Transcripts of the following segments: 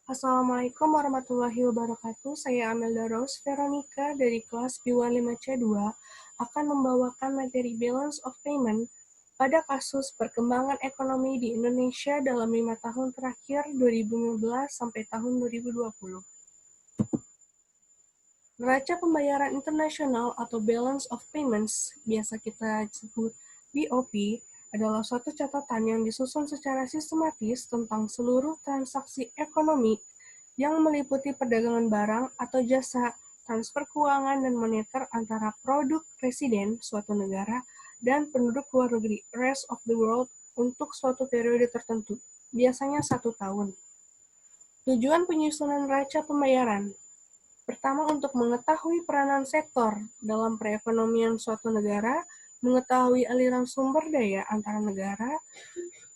Assalamualaikum warahmatullahi wabarakatuh. Saya Amelda Rose Veronica dari kelas B15C2 akan membawakan materi Balance of Payment pada kasus perkembangan ekonomi di Indonesia dalam 5 tahun terakhir 2015 sampai tahun 2020. Neraca pembayaran internasional atau Balance of Payments, biasa kita sebut BOP, adalah suatu catatan yang disusun secara sistematis tentang seluruh transaksi ekonomi yang meliputi perdagangan barang atau jasa, transfer keuangan dan moneter antara produk residen suatu negara dan penduduk luar negeri rest of the world untuk suatu periode tertentu, biasanya 1 tahun. Tujuan penyusunan neraca pembayaran. Pertama, untuk mengetahui peranan sektor dalam perekonomian suatu negara, mengetahui aliran sumber daya antara negara,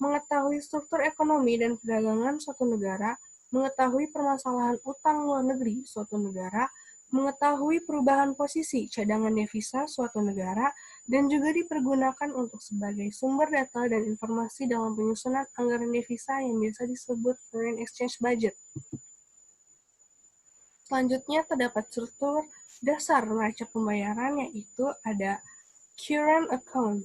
mengetahui struktur ekonomi dan perdagangan suatu negara, mengetahui permasalahan utang luar negeri suatu negara, mengetahui perubahan posisi cadangan devisa suatu negara, dan juga dipergunakan untuk sebagai sumber data dan informasi dalam penyusunan anggaran devisa yang biasa disebut foreign exchange budget. Selanjutnya terdapat struktur dasar neraca pembayaran, yaitu ada current account,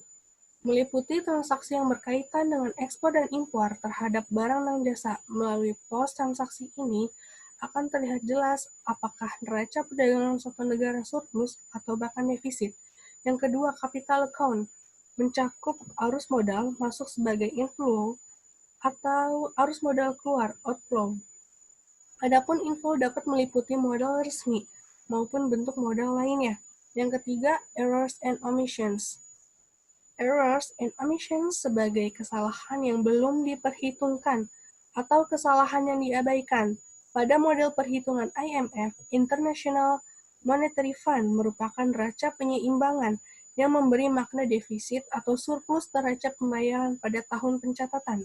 meliputi transaksi yang berkaitan dengan ekspor dan impor terhadap barang dan jasa. Melalui pos transaksi ini akan terlihat jelas apakah neraca perdagangan suatu negara surplus atau bahkan defisit. Yang kedua, capital account, mencakup arus modal masuk sebagai inflow atau arus modal keluar outflow. Adapun inflow dapat meliputi modal resmi maupun bentuk modal lainnya. Yang ketiga, errors and omissions. Errors and omissions sebagai kesalahan yang belum diperhitungkan atau kesalahan yang diabaikan. Pada model perhitungan IMF, International Monetary Fund merupakan neraca penyeimbangan yang memberi makna defisit atau surplus neraca pembayaran pada tahun pencatatan.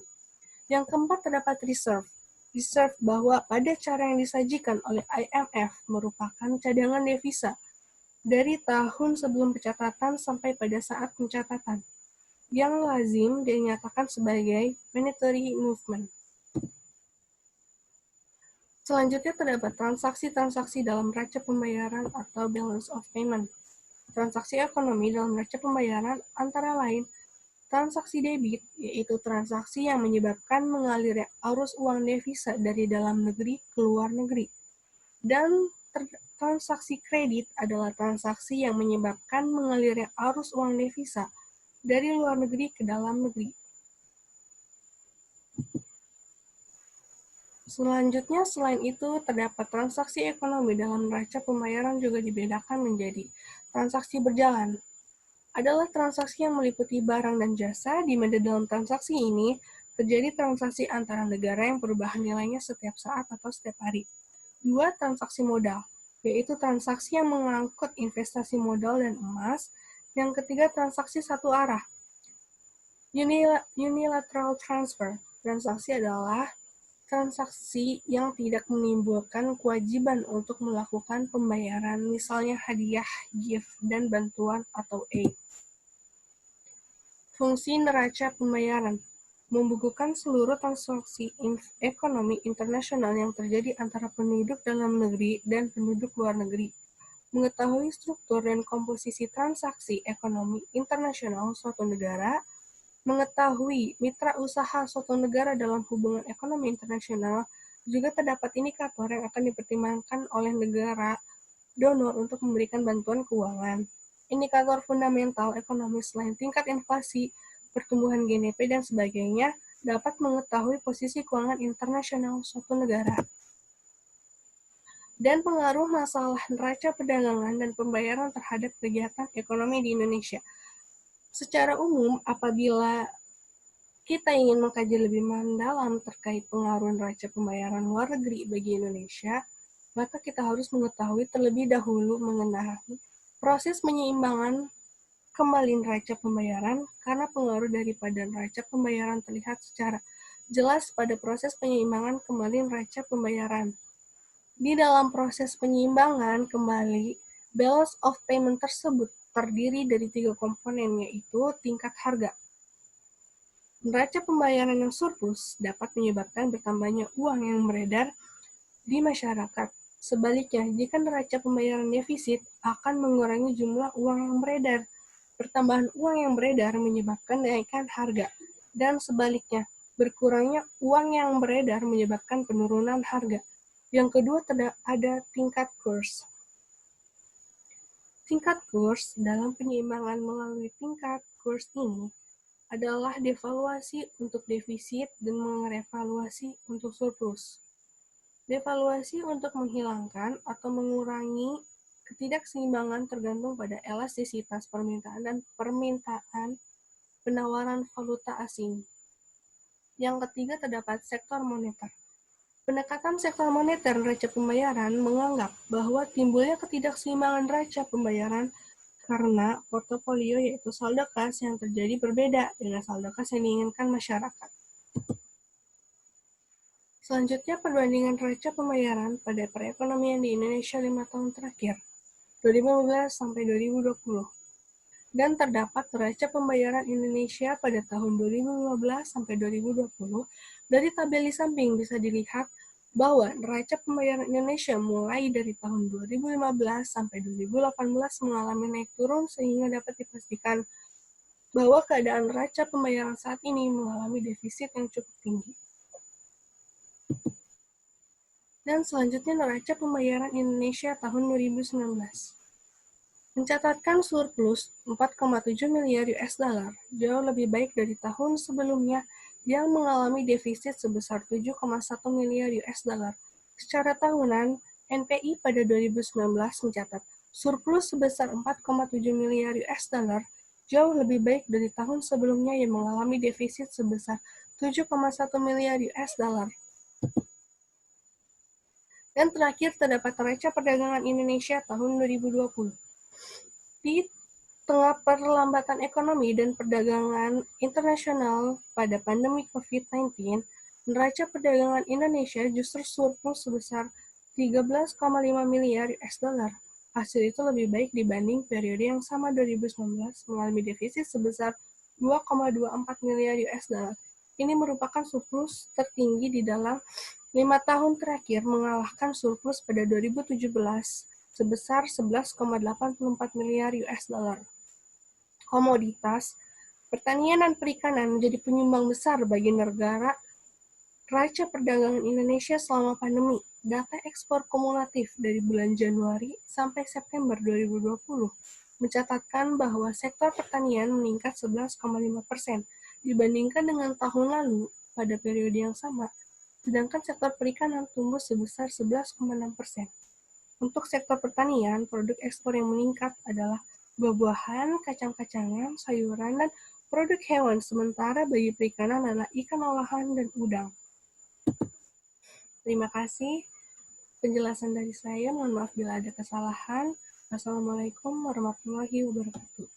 Yang keempat terdapat reserve. Reserve bahwa pada cara yang disajikan oleh IMF merupakan cadangan devisa dari tahun sebelum pencatatan sampai pada saat pencatatan, yang lazim dinyatakan sebagai monetary movement. Selanjutnya terdapat transaksi-transaksi dalam neraca pembayaran atau balance of payment. Transaksi ekonomi dalam neraca pembayaran antara lain transaksi debit, yaitu transaksi yang menyebabkan mengalirnya arus uang devisa dari dalam negeri ke luar negeri. Dan transaksi kredit adalah transaksi yang menyebabkan mengalirnya arus uang devisa dari luar negeri ke dalam negeri. Selanjutnya, selain itu, terdapat transaksi ekonomi dalam neraca pembayaran juga dibedakan menjadi transaksi berjalan. Adalah transaksi yang meliputi barang dan jasa, di mana dalam transaksi ini terjadi transaksi antara negara yang perubahan nilainya setiap saat atau setiap hari. 2. Transaksi modal, yaitu transaksi yang mengangkut investasi modal dan emas. Yang ketiga, transaksi satu arah. Unilateral transfer. Transaksi adalah transaksi yang tidak menimbulkan kewajiban untuk melakukan pembayaran, misalnya hadiah, gift, dan bantuan atau aid. Fungsi neraca pembayaran membukukan seluruh transaksi ekonomi internasional yang terjadi antara penduduk dalam negeri dan penduduk luar negeri. Mengetahui struktur dan komposisi transaksi ekonomi internasional suatu negara, mengetahui mitra usaha suatu negara dalam hubungan ekonomi internasional, juga terdapat indikator yang akan dipertimbangkan oleh negara donor untuk memberikan bantuan keuangan. Indikator fundamental ekonomi selain tingkat inflasi, pertumbuhan GDP, dan sebagainya dapat mengetahui posisi keuangan internasional suatu negara. Dan pengaruh masalah neraca perdagangan dan pembayaran terhadap kegiatan ekonomi di Indonesia. Secara umum, apabila kita ingin mengkaji lebih mendalam terkait pengaruh neraca pembayaran luar negeri bagi Indonesia, maka kita harus mengetahui terlebih dahulu mengenai proses penyeimbangan kembali neraca pembayaran, karena pengaruh daripada neraca pembayaran terlihat secara jelas pada proses penyeimbangan kembali neraca pembayaran. Di dalam proses penyeimbangan kembali, balance of payment tersebut terdiri dari 3 komponen, yaitu tingkat harga. Neraca pembayaran yang surplus dapat menyebabkan bertambahnya uang yang beredar di masyarakat. Sebaliknya, jika neraca pembayaran defisit akan mengurangi jumlah uang yang beredar. Pertambahan uang yang beredar menyebabkan kenaikan harga, dan sebaliknya, berkurangnya uang yang beredar menyebabkan penurunan harga. Yang kedua, ada tingkat kurs. Tingkat kurs dalam penyeimbangan melalui tingkat kurs ini adalah devaluasi untuk defisit dan mengevaluasi untuk surplus. Devaluasi untuk menghilangkan atau mengurangi ketidakseimbangan tergantung pada elastisitas permintaan dan permintaan penawaran valuta asing. Yang ketiga terdapat sektor moneter. Pendekatan sektor moneter neraca pembayaran menganggap bahwa timbulnya ketidakseimbangan neraca pembayaran karena portofolio yaitu saldo kas yang terjadi berbeda dengan saldo kas yang diinginkan masyarakat. Selanjutnya, perbandingan neraca pembayaran pada perekonomian di Indonesia 5 tahun terakhir, 2015 sampai 2020. Dan terdapat neraca pembayaran Indonesia pada tahun 2015 sampai 2020. Dari tabel di samping bisa dilihat bahwa neraca pembayaran Indonesia mulai dari tahun 2015 sampai 2018 mengalami naik turun sehingga dapat dipastikan bahwa keadaan neraca pembayaran saat ini mengalami defisit yang cukup tinggi. Dan selanjutnya neraca pembayaran Indonesia tahun 2019 mencatatkan surplus 4,7 miliar US dollar, jauh lebih baik dari tahun sebelumnya yang mengalami defisit sebesar 7,1 miliar US dollar. Secara tahunan, NPI pada 2019 mencatat surplus sebesar 4,7 miliar US dollar, jauh lebih baik dari tahun sebelumnya yang mengalami defisit sebesar 7,1 miliar US dollar. Dan terakhir terdapat neraca perdagangan Indonesia tahun 2020. Di tengah perlambatan ekonomi dan perdagangan internasional pada pandemi COVID-19, neraca perdagangan Indonesia justru surplus sebesar 13,5 miliar US dollar. Hasil itu lebih baik dibanding periode yang sama 2019 mengalami defisit sebesar 2,24 miliar US dollar. Ini merupakan surplus tertinggi di dalam 5 tahun terakhir, mengalahkan surplus pada 2017 sebesar 11,84 miliar US dollar. Komoditas, pertanian dan perikanan menjadi penyumbang besar bagi negara neraca perdagangan Indonesia selama pandemi. Data ekspor kumulatif dari bulan Januari sampai September 2020 mencatatkan bahwa sektor pertanian meningkat 11,5% dibandingkan dengan tahun lalu pada periode yang sama, sedangkan sektor perikanan tumbuh sebesar 11,6%. Untuk sektor pertanian, produk ekspor yang meningkat adalah buah-buahan, kacang-kacangan, sayuran, dan produk hewan, sementara bagi perikanan adalah ikan olahan dan udang. Terima kasih penjelasan dari saya. Mohon maaf bila ada kesalahan. Wassalamualaikum warahmatullahi wabarakatuh.